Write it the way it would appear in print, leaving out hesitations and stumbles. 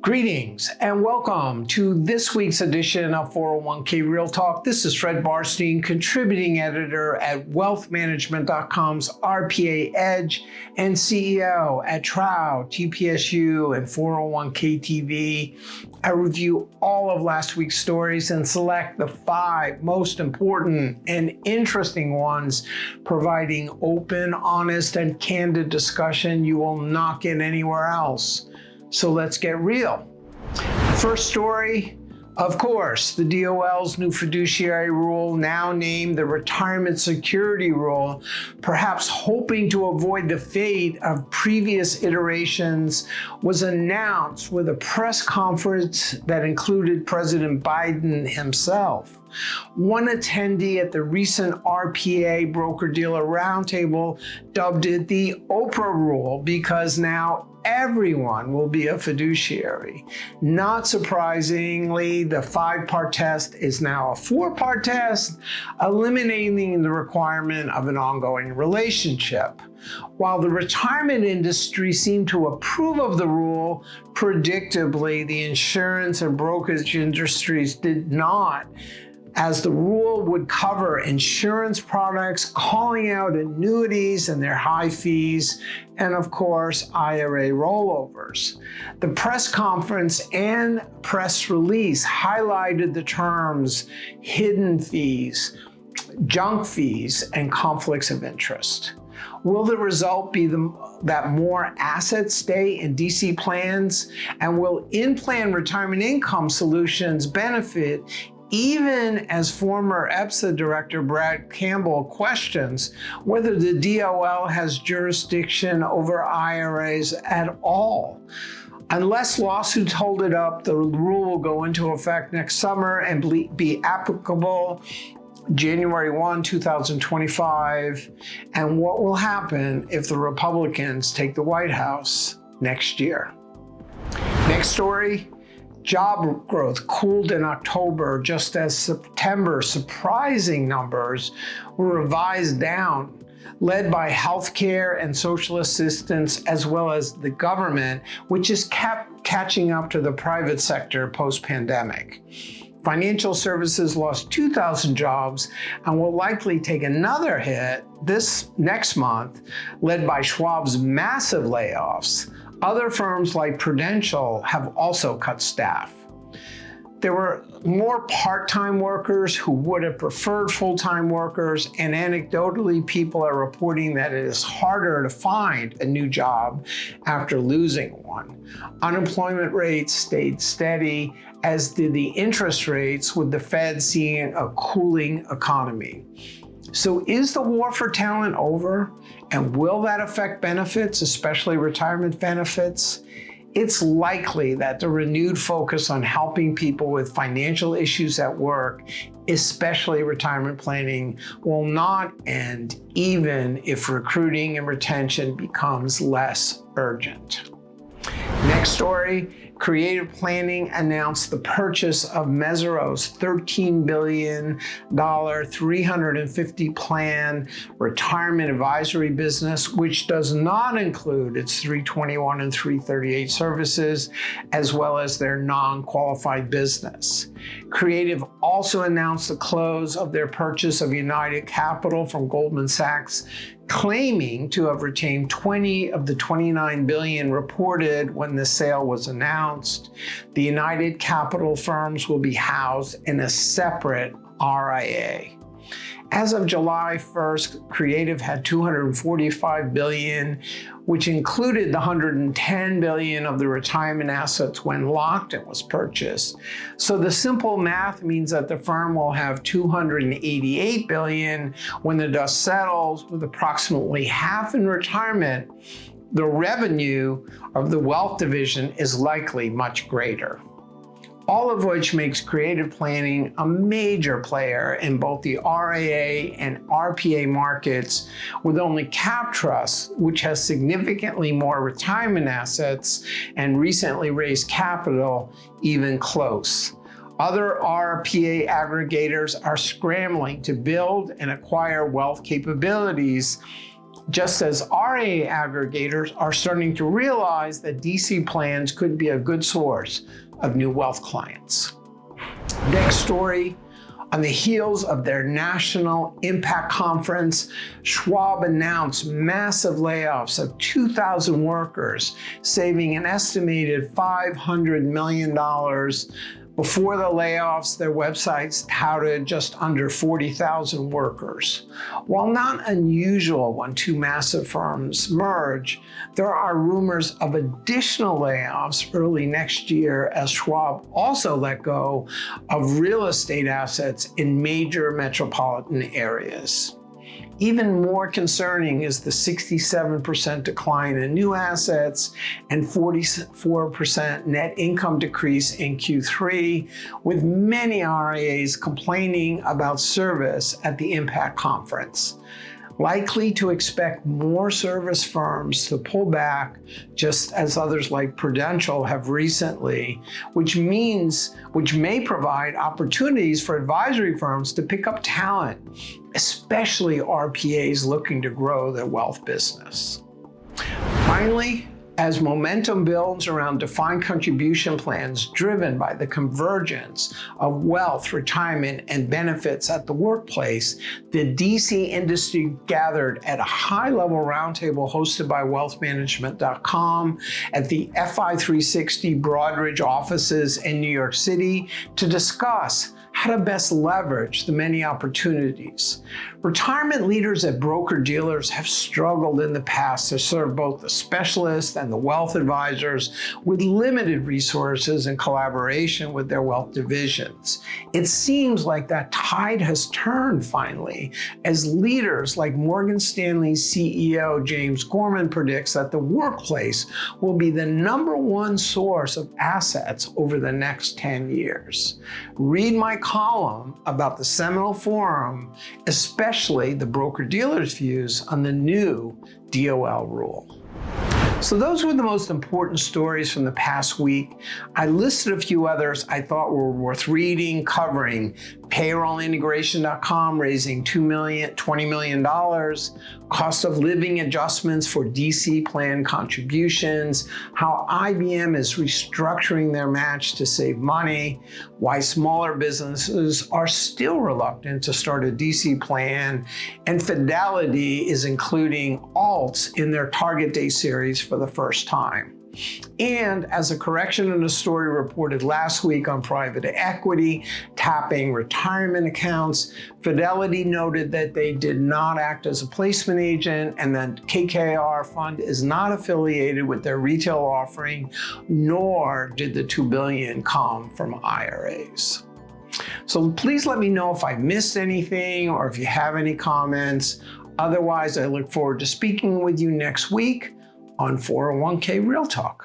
Greetings and welcome to this week's edition of 401k Real Talk. This is Fred Barstein, contributing editor at wealthmanagement.com's RPA Edge and CEO at Trow, TPSU, and 401k TV. I review all of last week's stories and select the 5 most important and interesting ones, providing open, honest, and candid discussion you will not get anywhere else. So let's get real. First story, of course, the DOL's new fiduciary rule, now named the Retirement Security Rule, perhaps hoping to avoid the fate of previous iterations, was announced with a press conference that included President Biden himself. One attendee at the recent RPA Broker-Dealer Roundtable dubbed it the Oprah Rule because now everyone will be a fiduciary. Not surprisingly, the 5-part test is now a 4-part test, eliminating the requirement of an ongoing relationship. While the retirement industry seemed to approve of the rule, predictably, the insurance and brokerage industries did not, as the rule would cover insurance products, calling out annuities and their high fees, and of course, IRA rollovers. The press conference and press release highlighted the terms hidden fees, junk fees, and conflicts of interest. Will the result be that more assets stay in DC plans? And will in-plan retirement income solutions benefit, even as former EPSA Director Brad Campbell questions whether the DOL has jurisdiction over IRAs at all? Unless lawsuits hold it up, the rule will go into effect next summer and be applicable January 1, 2025. And what will happen if the Republicans take the White House next year? Next story. Job growth cooled in October, just as September's surprising numbers were revised down, led by healthcare and social assistance, as well as the government, which is catching up to the private sector post-pandemic. Financial services lost 2,000 jobs and will likely take another hit this next month, led by Schwab's massive layoffs. Other firms like Prudential have also cut staff. There were more part-time workers who would have preferred full-time workers, and anecdotally, people are reporting that it is harder to find a new job after losing one. Unemployment rates stayed steady, as did the interest rates, with the Fed seeing a cooling economy. So is the war for talent over? And will that affect benefits, especially retirement benefits? It's likely that the renewed focus on helping people with financial issues at work, especially retirement planning, will not end even if recruiting and retention becomes less urgent. Next story. Creative Planning announced the purchase of Mesereau's $13 billion 350-plan retirement advisory business, which does not include its 321 and 338 services, as well as their non-qualified business. Creative also announced the close of their purchase of United Capital from Goldman Sachs, claiming to have retained 20 of the 29 billion reported when the sale was announced. The United Capital firms will be housed in a separate RIA. As of July 1st, Creative had $245 billion, which included the $110 billion of the retirement assets when locked and was purchased. So the simple math means that the firm will have $288 billion when the dust settles, with approximately half in retirement. The revenue of the wealth division is likely much greater. All of which makes Creative Planning a major player in both the RIA and RPA markets, with only CapTrust, which has significantly more retirement assets and recently raised capital, even close. Other RPA aggregators are scrambling to build and acquire wealth capabilities, just as RIA aggregators are starting to realize that DC plans could be a good source of new wealth clients. Next story. On the heels of their national impact conference, Schwab announced massive layoffs of 2,000 workers, saving an estimated $500 million. Before the layoffs, their websites touted just under 40,000 workers. While not unusual when two massive firms merge, there are rumors of additional layoffs early next year as Schwab also let go of real estate assets in major metropolitan areas. Even more concerning is the 67% decline in new assets and 44% net income decrease in Q3, with many RIAs complaining about service at the Impact Conference. Likely to expect more service firms to pull back, just as others like Prudential have recently, which may provide opportunities for advisory firms to pick up talent, especially RPAs looking to grow their wealth business. Finally, as momentum builds around defined contribution plans driven by the convergence of wealth, retirement, and benefits at the workplace, the DC industry gathered at a high-level roundtable hosted by wealthmanagement.com at the FI360 Broadridge offices in New York City to discuss how to best leverage the many opportunities. Retirement leaders at broker-dealers have struggled in the past to serve both the specialists and the wealth advisors with limited resources and collaboration with their wealth divisions. It seems like that tide has turned finally, as leaders like Morgan Stanley's CEO James Gorman predicts that the workplace will be the #1 source of assets over the next 10 years. Read my column about the Seminole Forum, especially the broker-dealers' views on the new DOL rule. So those were the most important stories from the past week. I listed a few others I thought were worth reading, covering payrollintegration.com raising $20 million, cost of living adjustments for DC plan contributions, how IBM is restructuring their match to save money, why smaller businesses are still reluctant to start a DC plan, and Fidelity is including alts in their target date series for the first time. And as a correction in a story reported last week on private equity tapping retirement accounts, Fidelity noted that they did not act as a placement agent and that KKR fund is not affiliated with their retail offering, nor did the $2 billion come from IRAs. So please let me know if I missed anything or if you have any comments. Otherwise, I look forward to speaking with you next week on 401k Real Talk.